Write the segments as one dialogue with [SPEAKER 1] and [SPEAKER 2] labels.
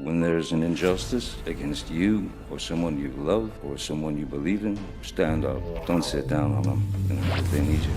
[SPEAKER 1] When there's an injustice against you or someone you love or someone you believe in, stand up. Don't sit down on them. They need you.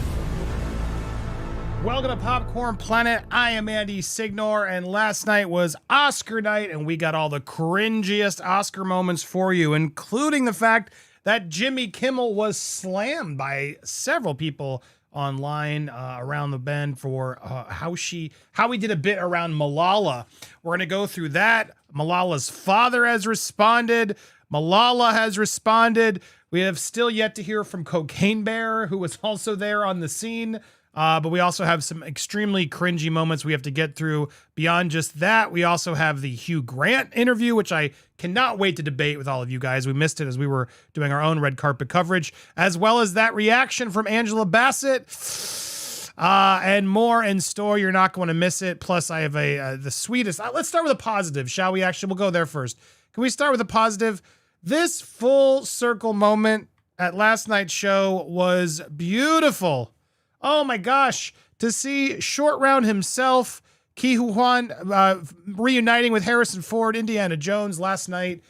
[SPEAKER 2] Welcome to Popcorn Planet. I am Andy Signor, and last night was Oscar night, and we got all the cringiest Oscar moments for you, including the fact that Jimmy Kimmel was slammed by several people online around the bend for how he did a bit around Malala. We're going to go through that. Malala's father has responded. Malala has responded. We have still yet to hear from Cocaine Bear, who was also there on the scene. But we also have some extremely cringy moments we have to get through. Beyond just that, we also have the Hugh Grant interview, which I cannot wait to debate with all of you guys. We missed it as we were doing our own red carpet coverage, as well as that reaction from Angela Bassett, and more in store. You're not going to miss it. Plus, I have the sweetest. Let's start with a positive, shall we? Actually, we'll go there first. Can we start with a positive? This full circle moment at last night's show was beautiful. Oh my gosh, to see Short Round himself, Huy Quan, reuniting with Harrison Ford, Indiana Jones last night,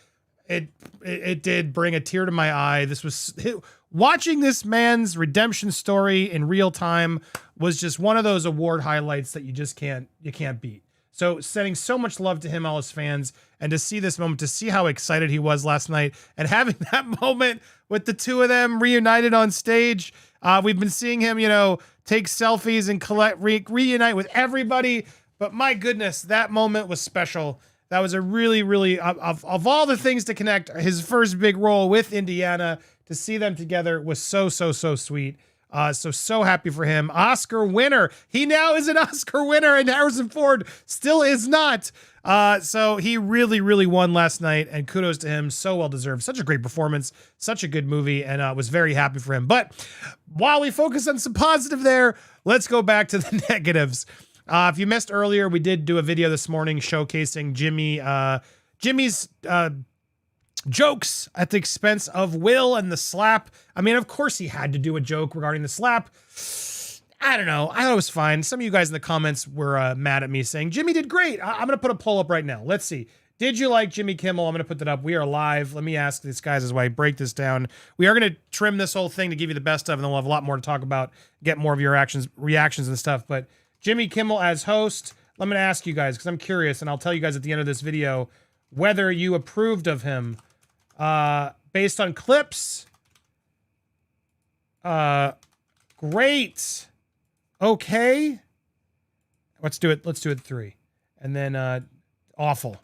[SPEAKER 2] it did bring a tear to my eye. Watching this man's redemption story in real time was just one of those award highlights that you can't beat. So sending so much love to him, all his fans, and to see this moment, to see how excited he was last night, and having that moment with the two of them reunited on stage. We've been seeing him, take selfies and reunite with everybody. But my goodness, that moment was special. That was a really, really, of all the things to connect, his first big role with Indiana, to see them together was so sweet. So happy for him. Oscar winner. He now is an Oscar winner, and Harrison Ford still is not. So he really won last night, and kudos to him. So well deserved. Such a great performance, such a good movie, and was very happy for him. But while we focus on some positive there, let's go back to the negatives. If you missed earlier, we did do a video this morning showcasing Jimmy's jokes at the expense of Will and the slap. I mean, of course he had to do a joke regarding the slap. I don't know. I thought it was fine. Some of you guys in the comments were mad at me saying, Jimmy did great. I'm going to put a poll up right now. Let's see. Did you like Jimmy Kimmel? I'm going to put that up. We are live. Let me ask these guys as I break this down. We are going to trim this whole thing to give you the best of, and then we'll have a lot more to talk about, get more of your reactions and stuff. But Jimmy Kimmel as host, let me ask you guys, because I'm curious, and I'll tell you guys at the end of this video whether you approved of him based on clips. Great. Okay. Let's do it 3. And then awful.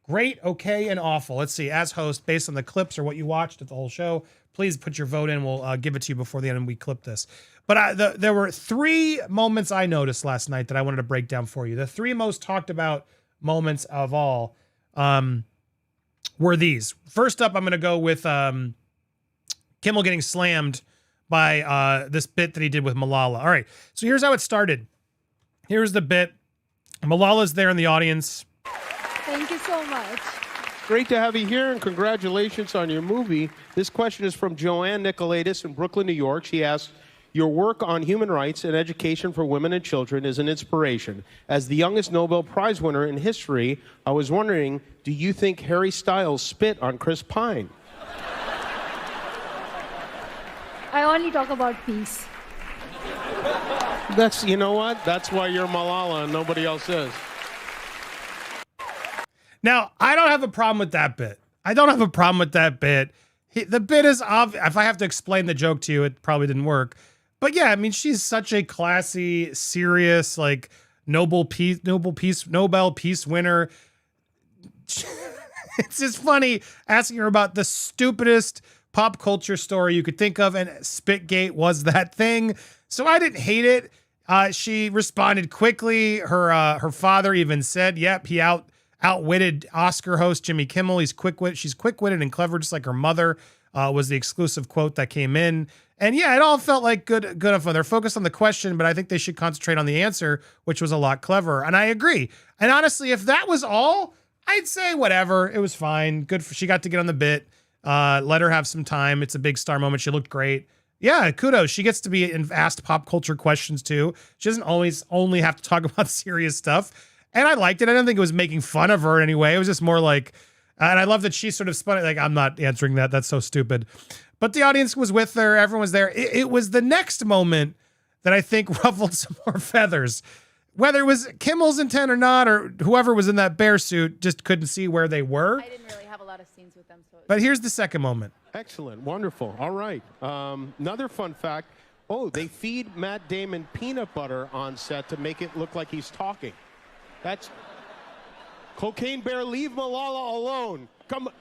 [SPEAKER 2] Great, okay, and awful. Let's see. As host, based on the clips or what you watched at the whole show, please put your vote in. We'll give it to you before the end and we clip this. But there were 3 moments I noticed last night that I wanted to break down for you. The 3 most talked about moments of all were these. First up, I'm going to go with Kimmel getting slammed by this bit that he did with Malala. All right, so here's how it started. Here's the bit. Malala's there in the audience.
[SPEAKER 3] Thank you so much.
[SPEAKER 4] Great to have you here, and congratulations on your movie. This question is from Joanne Nicolaitis in Brooklyn, New York. She asks, your work on human rights and education for women and children is an inspiration. As the youngest Nobel Prize winner in history, I was wondering, do you think Harry Styles spit on Chris Pine?
[SPEAKER 3] I only talk about peace.
[SPEAKER 4] You know what? That's why you're Malala and nobody else is.
[SPEAKER 2] Now, I don't have a problem with that bit. The bit is obvious. If I have to explain the joke to you, it probably didn't work. But yeah, I mean, she's such a classy, serious, like Nobel Peace winner. It's just funny asking her about the stupidest pop culture story you could think of, and Spitgate was that thing. So I didn't hate it. She responded quickly. Her father even said, "Yep, he outwitted Oscar host Jimmy Kimmel. She's quick-witted and clever, just like her mother." Was the exclusive quote that came in. And yeah, it all felt like good enough. They're focused on the question, but I think they should concentrate on the answer, which was a lot cleverer. And I agree. And honestly, if that was all, I'd say whatever. It was fine. She got to get on the bit. Let her have some time. It's a big star moment. She looked great. Yeah, kudos. She gets to be asked pop culture questions too. She doesn't always only have to talk about serious stuff. And I liked it. I don't think it was making fun of her in any way. It was just more like, and I love that she sort of spun it like, I'm not answering that. That's so stupid. But the audience was with her. Everyone was there. It was the next moment that I think ruffled some more feathers. Whether it was Kimmel's intent or not, or whoever was in that bear suit just couldn't see where they were.
[SPEAKER 5] I didn't really have a lot of scenes with them.
[SPEAKER 2] But here's the second moment.
[SPEAKER 4] Excellent. Wonderful. All right. Another fun fact. Oh, they feed Matt Damon peanut butter on set to make it look like he's talking. That's... Cocaine Bear, leave Malala alone. Come on.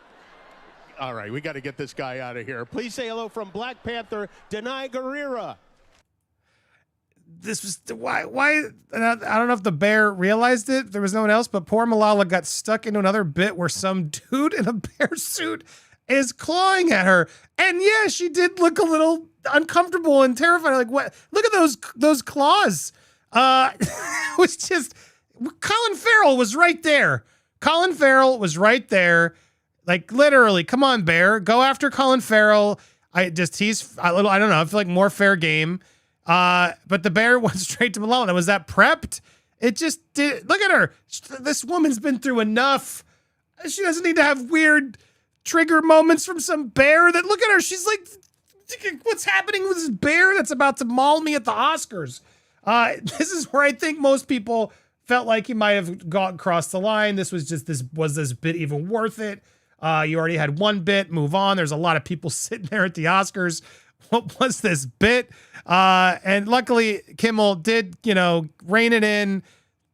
[SPEAKER 4] All right, we got to get this guy out of here. Please say hello from Black Panther, Denai Guerrera.
[SPEAKER 2] This was why I don't know if the bear realized it. There was no one else, but poor Malala got stuck into another bit where some dude in a bear suit is clawing at her. And yeah, she did look a little uncomfortable and terrified. Like, what? Look at those claws. It was just, Colin Farrell was right there. Colin Farrell was right there. Like, literally, come on, bear, go after Colin Farrell. He's a little, I don't know, I feel like more fair game. But the bear went straight to Malala. Was that prepped? It just did. Look at her. This woman's been through enough. She doesn't need to have weird trigger moments from some bear. That look at her. She's like, what's happening with this bear that's about to maul me at the Oscars? This is where I think most people felt like he might have crossed the line. This was this bit even worth it? You already had one bit, move on. There's a lot of people sitting there at the Oscars. What was this bit? And luckily Kimmel did, rein it in,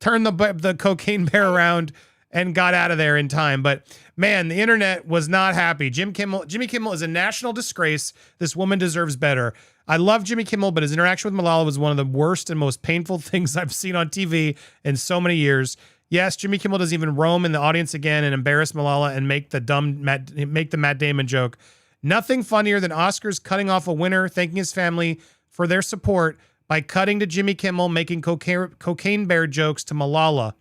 [SPEAKER 2] turn the cocaine bear around and got out of there in time. But man, the internet was not happy. Jimmy Kimmel is a national disgrace. This woman deserves better. I love Jimmy Kimmel, but his interaction with Malala was one of the worst and most painful things I've seen on TV in so many years. Yes, Jimmy Kimmel doesn't even roam in the audience again and embarrass Malala and make the Matt Damon joke. Nothing funnier than Oscars cutting off a winner, thanking his family for their support by cutting to Jimmy Kimmel making cocaine bear jokes to Malala.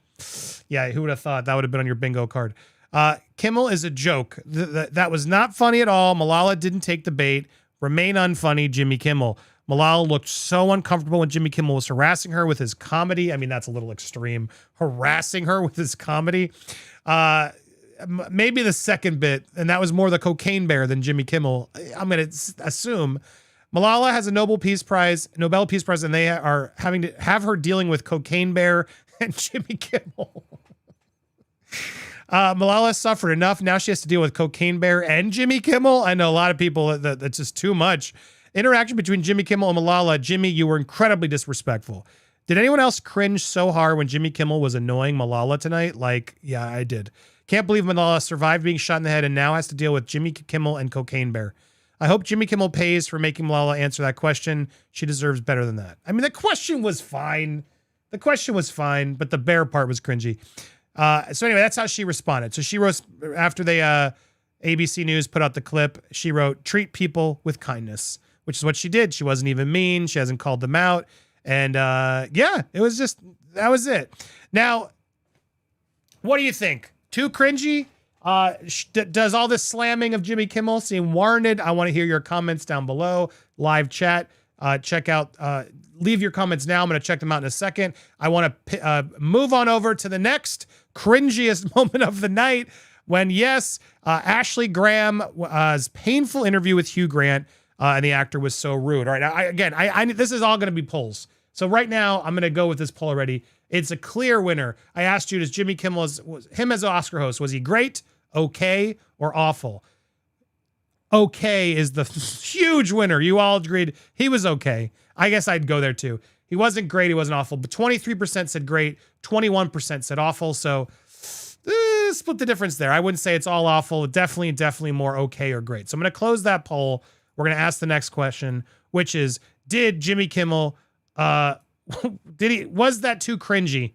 [SPEAKER 2] Yeah, who would have thought that would have been on your bingo card? Kimmel is a joke. That was not funny at all. Malala didn't take the bait. Remain unfunny, Jimmy Kimmel. Malala looked so uncomfortable when Jimmy Kimmel was harassing her with his comedy. I mean, that's a little extreme. Harassing her with his comedy. Maybe the second bit, and that was more the cocaine bear than Jimmy Kimmel. I'm going to assume Malala has a Nobel Peace Prize, and they are having to have her dealing with cocaine bear and Jimmy Kimmel. Malala suffered enough. Now she has to deal with cocaine bear and Jimmy Kimmel. I know a lot of people that's just too much. Interaction between Jimmy Kimmel and Malala. Jimmy, you were incredibly disrespectful. Did anyone else cringe so hard when Jimmy Kimmel was annoying Malala tonight? Like, yeah, I did. Can't believe Malala survived being shot in the head and now has to deal with Jimmy Kimmel and cocaine bear. I hope Jimmy Kimmel pays for making Malala answer that question. She deserves better than that. I mean, the question was fine. But the bear part was cringy. So anyway, that's how she responded. So she wrote, after ABC News put out the clip, she wrote, treat people with kindness, which is what she did. She wasn't even mean. She hasn't called them out. And yeah, that was it. Now, what do you think? Too cringy? Does all this slamming of Jimmy Kimmel seem warranted? I want to hear your comments down below. Live chat. Leave your comments now. I'm going to check them out in a second. I want to move on over to the next cringiest moment of the night when, yes, Ashley Graham's painful interview with Hugh Grant, and the actor was so rude. All right, this is all going to be polls. So right now, I'm going to go with this poll already. It's a clear winner. I asked you, does Jimmy Kimmel, him as an Oscar host, was he great, okay, or awful? Okay is the huge winner. You all agreed he was okay. I guess I'd go there too. He wasn't great, he wasn't awful, but 23% said great, 21% said awful, so split the difference there. I wouldn't say it's all awful. Definitely more okay or great. So I'm going to close that poll. We're going to ask the next question, which is, did Jimmy Kimmel, was that too cringy?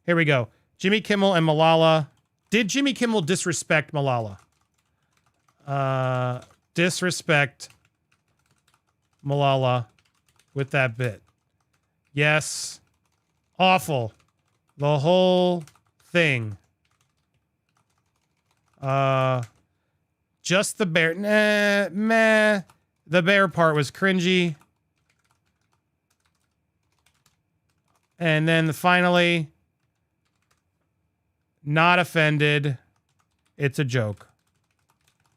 [SPEAKER 2] Here we go. Jimmy Kimmel and Malala. Did Jimmy Kimmel disrespect Malala? Disrespect Malala with that bit. Yes. Awful. The whole thing. Just the bear. Nah, meh. The bear part was cringy. And then finally, Not offended. It's a joke.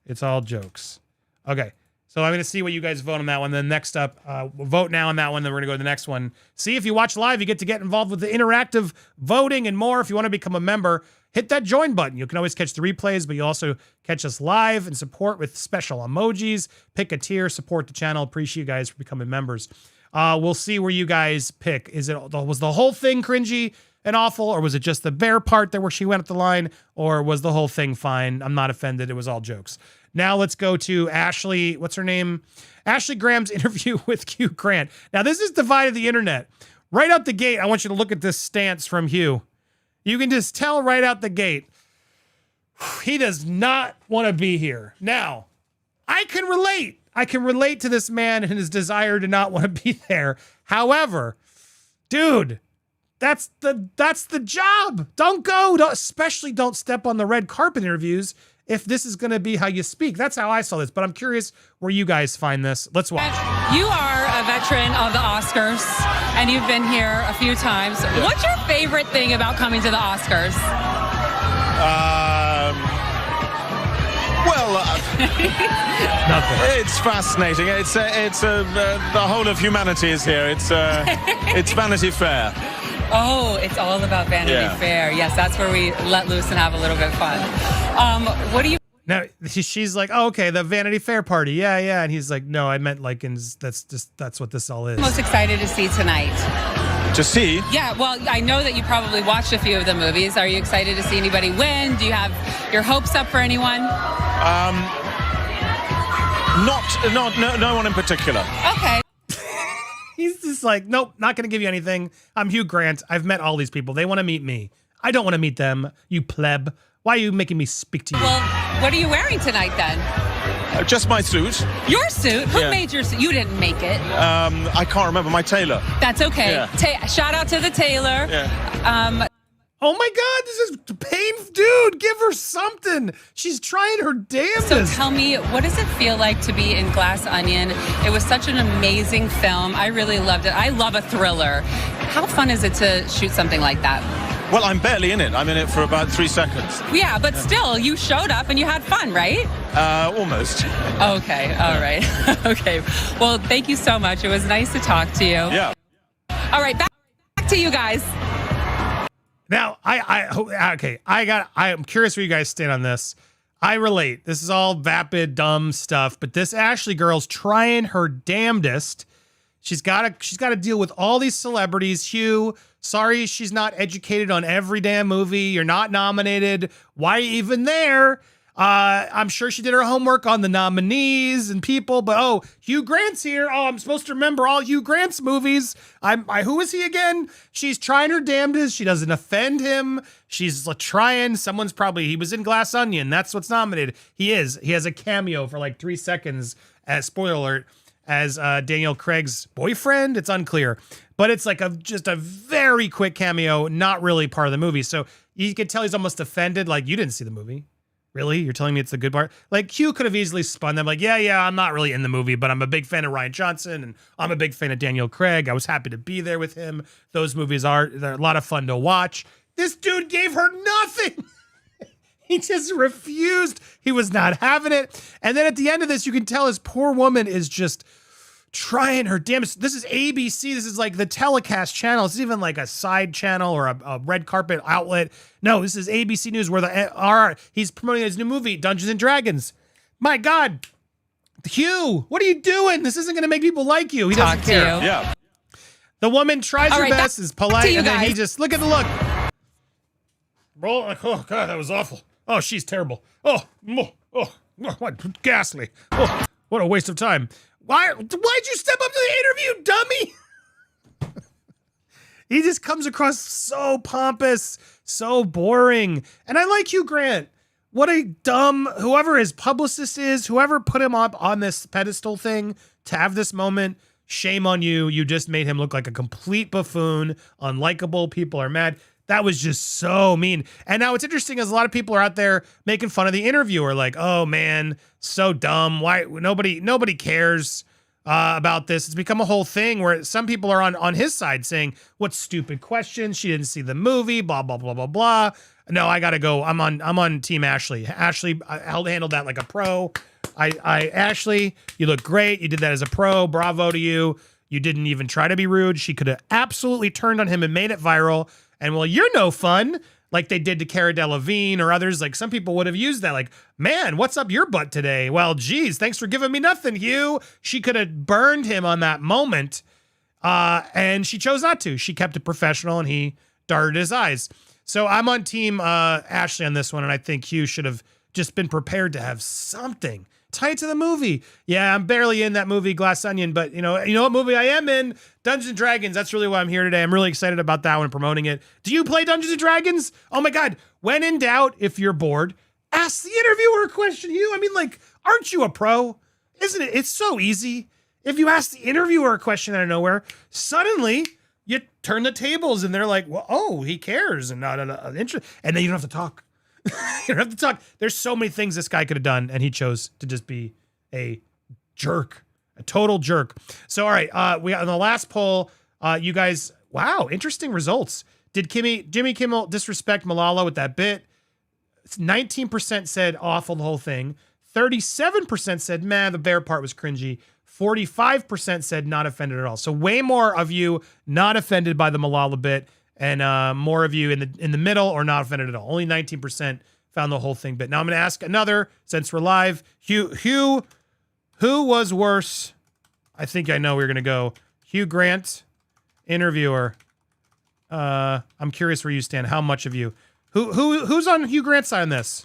[SPEAKER 2] It's all jokes. Okay. So I'm going to see what you guys vote on that one. Then next up, vote now on that one. Then we're going to go to the next one. See, if you watch live, you get to get involved with the interactive voting and more. If you want to become a member, hit that join button. You can always catch the replays, but you also catch us live and support with special emojis. Pick a tier, support the channel. Appreciate you guys for becoming members. We'll see where you guys pick. Was the whole thing cringy and awful, or was it just the bear part where she went up the line, or was the whole thing fine? I'm not offended. It was all jokes. Now let's go to Ashley. What's her name? Ashley Graham's interview with Hugh Grant. Now this has divided the internet. Right out the gate, I want you to look at this stance from Hugh. You can just tell right out the gate, he does not want to be here. Now, I can relate. I can relate to this man and his desire to not want to be there. However, dude, that's the job. Don't go. Especially don't step on the red carpet interviews if this is going to be how you speak. That's how I saw this, but I'm curious where you guys find this. Let's watch.
[SPEAKER 6] You are a veteran of the Oscars, and you've been here a few times. Yeah. What's your favorite thing about coming to the Oscars?
[SPEAKER 2] Nothing.
[SPEAKER 7] It's fascinating. The whole of humanity is here. It's Vanity Fair.
[SPEAKER 6] Oh, it's all about Vanity Fair. Yes, that's where we let loose and have a little bit of fun. What do you...
[SPEAKER 2] Now, she's like, oh, okay, the Vanity Fair party. Yeah, yeah. And he's like, no, I meant like, that's what this all is.
[SPEAKER 6] Most excited to see tonight?
[SPEAKER 7] To see?
[SPEAKER 6] Yeah, well, I know that you probably watched a few of the movies. Are you excited to see anybody win? Do you have your hopes up for anyone?
[SPEAKER 7] No one in particular.
[SPEAKER 6] Okay.
[SPEAKER 2] He's just like, nope, not going to give you anything. I'm Hugh Grant. I've met all these people. They want to meet me. I don't want to meet them, you pleb. Why are you making me speak to you?
[SPEAKER 6] Well, what are you wearing tonight then?
[SPEAKER 7] Just my suit.
[SPEAKER 6] Your suit? Who made your suit? You didn't make it.
[SPEAKER 7] I can't remember. My tailor.
[SPEAKER 6] That's okay.
[SPEAKER 7] Yeah.
[SPEAKER 6] Shout out to the tailor.
[SPEAKER 7] Yeah.
[SPEAKER 2] Oh my God, this is painful. Dude, give her something. She's trying her damnedest.
[SPEAKER 6] So tell me, what does it feel like to be in Glass Onion? It was such an amazing film. I really loved it. I love a thriller. How fun is it to shoot something like that?
[SPEAKER 7] Well, I'm barely in it. I'm in it for about 3 seconds.
[SPEAKER 6] Yeah, but still, you showed up and you had fun, right?
[SPEAKER 7] Almost.
[SPEAKER 6] Okay, all right. Okay. Well, thank you so much. It was nice to talk to you.
[SPEAKER 7] Yeah.
[SPEAKER 6] All right, back to you guys.
[SPEAKER 2] Now, I'm curious where you guys stand on this. I relate. This is all vapid, dumb stuff, but this Ashley girl's trying her damnedest. She's got to deal with all these celebrities. Hugh, sorry she's not educated on every damn movie. You're not nominated. Why are you even there? I'm sure she did her homework on the nominees and people, but Hugh Grant's here. Oh, I'm supposed to remember all Hugh Grant's movies. Who is he again? She's trying her damnedest. She doesn't offend him. She's trying. He was in Glass Onion. That's what's nominated. He is. He has a cameo for like 3 seconds, as spoiler alert, as Daniel Craig's boyfriend. It's unclear, but it's like just a very quick cameo, not really part of the movie. So you could tell he's almost offended. Like, you didn't see the movie. Really? You're telling me it's the good part? Like, Hugh could have easily spun them like, yeah, I'm not really in the movie, but I'm a big fan of Rian Johnson and I'm a big fan of Daniel Craig. I was happy to be there with him. Those movies they're a lot of fun to watch. This dude gave her nothing. He just refused. He was not having it. And then at the end of this, you can tell his poor woman is just trying her damnedest. This is ABC. This is like the telecast channel. It's even like a side channel or a red carpet outlet. No, this is ABC News where he's promoting his new movie, Dungeons and Dragons. My God, Hugh, what are you doing? This isn't going to make people like you. He doesn't care.
[SPEAKER 7] Yeah.
[SPEAKER 2] The woman tries her best, is polite, and then he just, look at the look. Roll, oh God, that was awful. Oh, she's terrible. Oh, what ghastly. Oh, what a waste of time. Why'd you step up to the interview, dummy? He just comes across so pompous, so boring. And I like Hugh Grant. What a dumb, whoever his publicist is, whoever put him up on this pedestal thing to have this moment, shame on you. You just made him look like a complete buffoon, unlikable. People are mad. That was just so mean. And now what's interesting is a lot of people are out there making fun of the interviewer, like, oh man, so dumb. Why nobody cares. about this. It's become a whole thing where some people are on his side saying, what stupid questions. She didn't see the movie, blah, blah, blah, blah, blah. No, I got to go. I'm on team Ashley. Ashley handled that like a pro. Ashley, you look great. You did that as a pro. Bravo to you. You didn't even try to be rude. She could have absolutely turned on him and made it viral. And well, you're no fun, like they did to Cara Delevingne or others. Like some people would have used that, like, man, what's up your butt today? Well, geez, thanks for giving me nothing, Hugh. She could have burned him on that moment. And she chose not to. She kept it professional and he darted his eyes. So I'm on team Ashley on this one. And I think Hugh should have just been prepared to have something tied to the movie. Yeah, I'm barely in that movie, Glass Onion, but you know what movie I am in? Dungeons and Dragons. That's really why I'm here today. I'm really excited about that one, promoting it. Do you play Dungeons and Dragons? Oh my God. When in doubt, if you're bored, ask the interviewer a question, Hugh. I mean, like, aren't you a pro? Isn't it? It's so easy. If you ask the interviewer a question out of nowhere, suddenly you turn the tables and they're like, well, oh, he cares and not interested. And then you don't have to talk. You don't have to talk. There's so many things this guy could have done, and he chose to just be a jerk, a total jerk. So, all right, we got on the last poll. You guys, wow, interesting results. Did Jimmy Kimmel disrespect Malala with that bit? 19% said awful, the whole thing. 37% said, man, the bear part was cringy. 45% said not offended at all. So way more of you not offended by the Malala bit, and more of you in the middle or not offended at all. Only 19% found the whole thing bit. Now I'm going to ask another, since we're live. Hugh, who was worse? I think I know where you're going to go. Hugh Grant, interviewer. I'm curious where you stand. How much of you? Who's on Hugh Grant's side on this?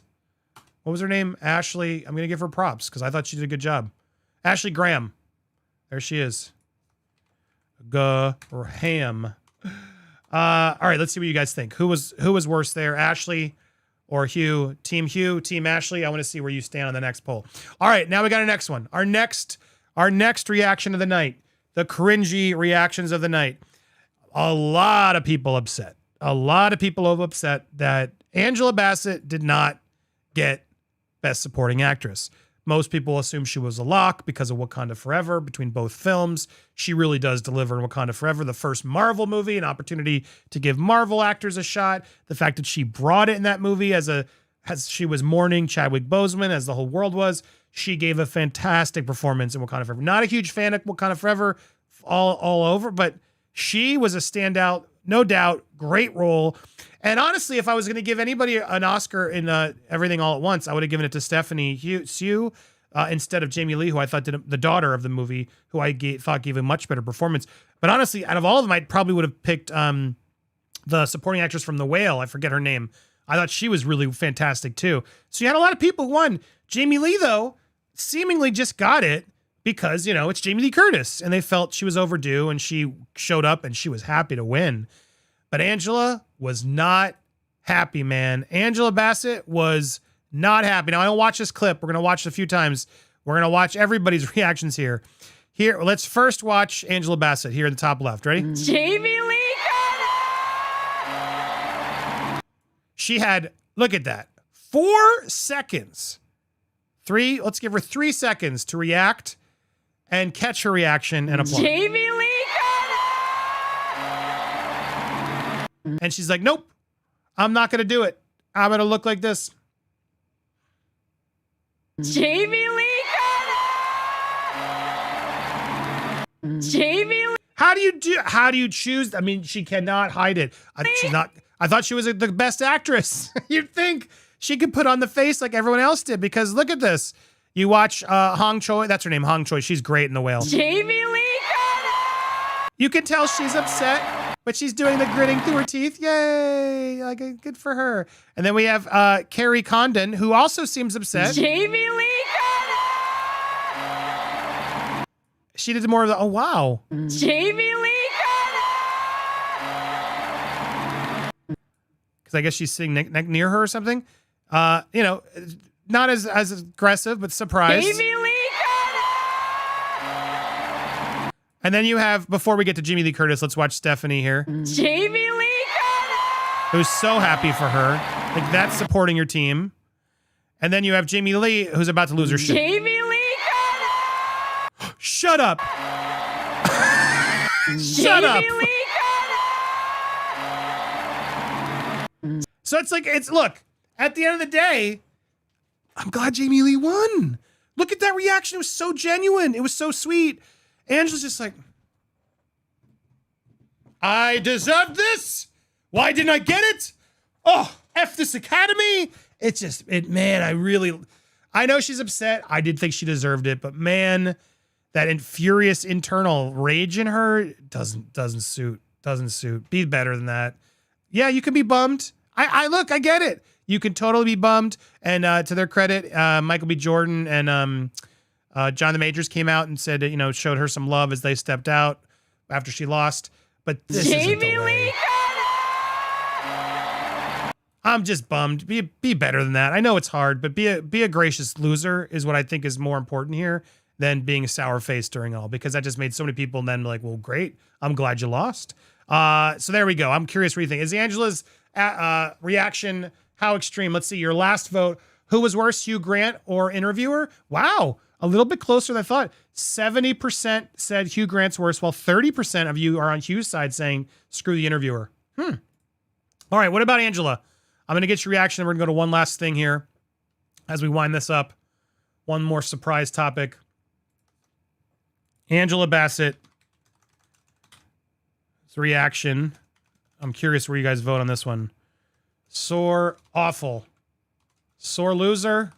[SPEAKER 2] What was her name? Ashley. I'm going to give her props because I thought she did a good job. Ashley Graham. There she is. Graham. All right, let's see what you guys think. Who was worse there, Ashley or Hugh? Team Hugh, Team Ashley. I want to see where you stand on the next poll. All right, now we got our next one. Our next reaction of the night, the cringy reactions of the night. A lot of people upset. A lot of people upset that Angela Bassett did not get Best Supporting Actress. Most people assume she was a lock because of Wakanda Forever between both films. She really does deliver in Wakanda Forever, the first Marvel movie, an opportunity to give Marvel actors a shot. The fact that she brought it in that movie as she was mourning Chadwick Boseman, as the whole world was, she gave a fantastic performance in Wakanda Forever. Not a huge fan of Wakanda Forever all over, but she was a standout, no doubt, great role. And honestly, if I was going to give anybody an Oscar in Everything All at Once, I would have given it to Stephanie Hsu instead of Jamie Lee, who I thought did the daughter of the movie, who I thought gave a much better performance. But honestly, out of all of them, I probably would have picked the supporting actress from The Whale. I forget her name. I thought she was really fantastic too. So you had a lot of people who won. Jamie Lee, though, seemingly just got it because, it's Jamie Lee Curtis, and they felt she was overdue, and she showed up, and she was happy to win. But Angela was not happy, man. Angela Bassett was not happy. Now, I don't watch this clip. We're going to watch it a few times. We're going to watch everybody's reactions here. Let's first watch Angela Bassett here in the top left. Ready?
[SPEAKER 5] Jamie Lee Curtis!
[SPEAKER 2] She had, look at that, 4 seconds. Let's give her 3 seconds to react and catch her reaction and applaud.
[SPEAKER 5] Jamie Lee
[SPEAKER 2] And she's like, nope, I'm not going to do it. I'm going to look like this.
[SPEAKER 5] Jamie Lee Curtis! Jamie Lee.
[SPEAKER 2] How do you choose? I mean, she cannot hide it. She's not. I thought she was the best actress. You'd think she could put on the face like everyone else did, because look at this. You watch Hong Choi. That's her name, Hong Choi. She's great in The Whale.
[SPEAKER 5] Jamie Lee Curtis!
[SPEAKER 2] You can tell she's upset, but she's doing the gritting through her teeth. Yay! Like, good for her. And then we have Carrie Condon, who also seems upset.
[SPEAKER 5] Jamie Lee Curtis!
[SPEAKER 2] She did more of the, oh, wow.
[SPEAKER 5] Jamie Lee Curtis!
[SPEAKER 2] Because I guess she's sitting near her or something. Not as aggressive, but surprised.
[SPEAKER 5] Jamie Lee Curtis!
[SPEAKER 2] And then you have, before we get to Jamie Lee Curtis, let's watch Stephanie here.
[SPEAKER 5] Jamie Lee Curtis!
[SPEAKER 2] Who's so happy for her. Like, that's supporting your team. And then you have Jamie Lee, who's about to lose her shit.
[SPEAKER 5] Jamie Lee Curtis!
[SPEAKER 2] Shut up. Shut up.
[SPEAKER 5] Jamie Lee
[SPEAKER 2] So look, at the end of the day, I'm glad Jamie Lee won. Look at that reaction. It was so genuine. It was so sweet. Angela's just like, I deserved this. Why didn't I get it? Oh, F this Academy. It's just, man, I know she's upset. I did think she deserved it, but man, that furious internal rage in her doesn't suit. Be better than that. Yeah, you can be bummed. I get it. You can totally be bummed. And to their credit, Michael B. Jordan and John the Majors came out and said, showed her some love as they stepped out after she lost. But this isn't the way. I'm just bummed. Be better than that. I know it's hard, but be a gracious loser is what I think is more important here than being sour-faced during all, because that just made so many people then like, well, great. I'm glad you lost. So there we go. I'm curious what you think. Is Angela's reaction how extreme? Let's see. Your last vote. Who was worse, Hugh Grant or Interviewer? Wow. A little bit closer than I thought. 70% said Hugh Grant's worse, while 30% of you are on Hugh's side saying, screw the Interviewer. All right. What about Angela? I'm going to get your reaction. We're going to go to one last thing here as we wind this up. One more surprise topic. Angela Bassett's reaction. I'm curious where you guys vote on this one. Sore, awful. Sore loser.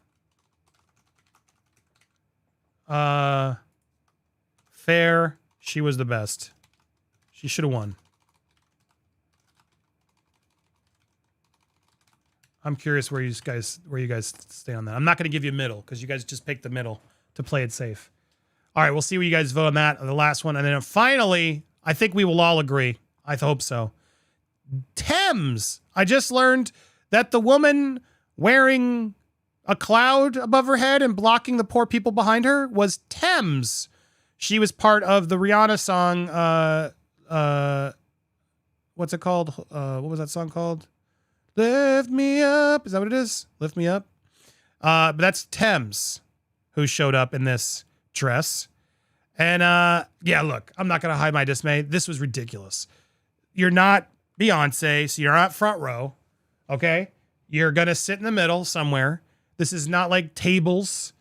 [SPEAKER 2] Fair. She was the best. She should have won. I'm curious where you guys stay on that. I'm not going to give you a middle because you guys just picked the middle to play it safe. All right, we'll see what you guys vote on that, on the last one. And then finally, I think we will all agree. I hope so. Tems. I just learned that the woman wearing a cloud above her head and blocking the poor people behind her was Tems. She was part of the Rihanna song. What's it called? What was that song called? Lift me up. Is that what it is? Lift me up. But that's Tems who showed up in this dress. And yeah, look, I'm not going to hide my dismay. This was ridiculous. You're not Beyonce, so you're not front row. Okay? You're going to sit in the middle somewhere. This is not like tables,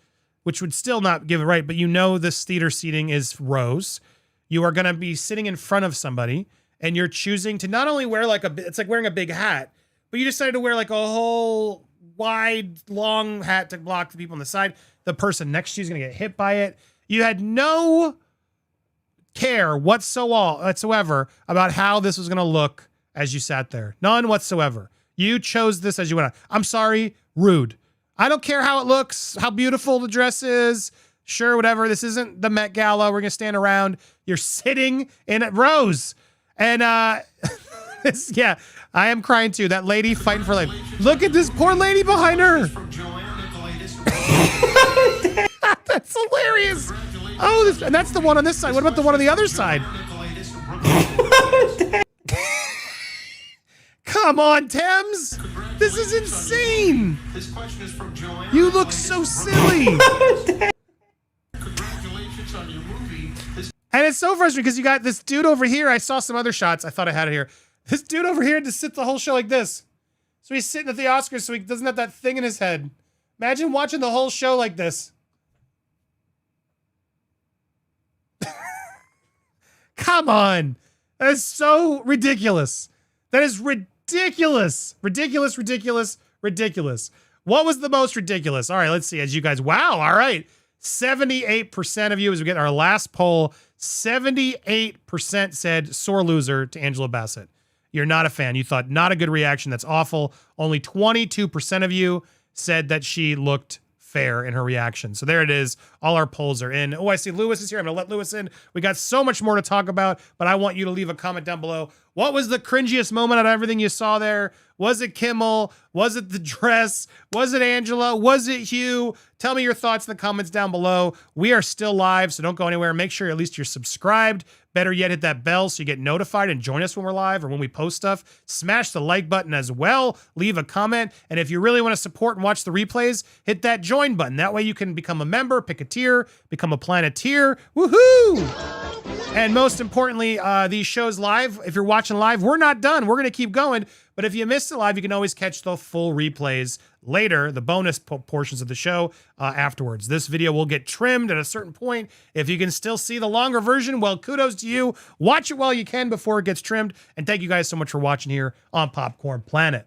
[SPEAKER 2] which would still not give it right, but this theater seating is rows. You are going to be sitting in front of somebody, and you're choosing to not only wear it's like wearing a big hat, but you decided to wear like a whole wide, long hat to block the people on the side. The person next to you is going to get hit by it. You had no care whatsoever about how this was going to look as you sat there. None whatsoever. You chose this as you went on. I'm sorry, rude. I don't care how it looks, how beautiful the dress is. Sure, whatever. This isn't the Met Gala. We're going to stand around. You're sitting in rows. And yeah, I am crying too. That lady fighting for life. Look at this poor lady behind her. That's hilarious. Oh, and that's the one on this side. What about the one on the other side? Come on, Tems. This is insane. You look so silly. And it's so frustrating because you got this dude over here. I saw some other shots. I thought I had it here. This dude over here just sits the whole show like this. So he's sitting at the Oscars so he doesn't have that thing in his head. Imagine watching the whole show like this. Come on. That is so ridiculous. That is ridiculous. Ridiculous, ridiculous, ridiculous. What was the most ridiculous? All right, let's see. As you guys, wow, all right. 78% of you, as we get our last poll, 78% said sore loser to Angela Bassett. You're not a fan. You thought not a good reaction. That's awful. Only 22% of you said that she looked fair in her reaction. So there it is. All our polls are in. Oh, I see Lewis is here. I'm going to let Lewis in. We got so much more to talk about, but I want you to leave a comment down below. What was the cringiest moment out of everything you saw there? Was it Kimmel? Was it the dress? Was it Angela? Was it Hugh? Tell me your thoughts in the comments down below. We are still live, so don't go anywhere. Make sure at least you're subscribed. Better yet, hit that bell so you get notified and join us when we're live or when we post stuff. Smash the like button as well. Leave a comment. And if you really want to support and watch the replays, hit that join button. That way you can become a member, pick a tier, become a Planeteer. Woohoo! And most importantly, these shows live, if you're watching live, we're not done. We're going to keep going. But if you missed it live, you can always catch the full replays later, the bonus portions of the show afterwards. This video will get trimmed at a certain point. If you can still see the longer version, well, kudos to you. Watch it while you can before it gets trimmed. And thank you guys so much for watching here on Popcorn Planet.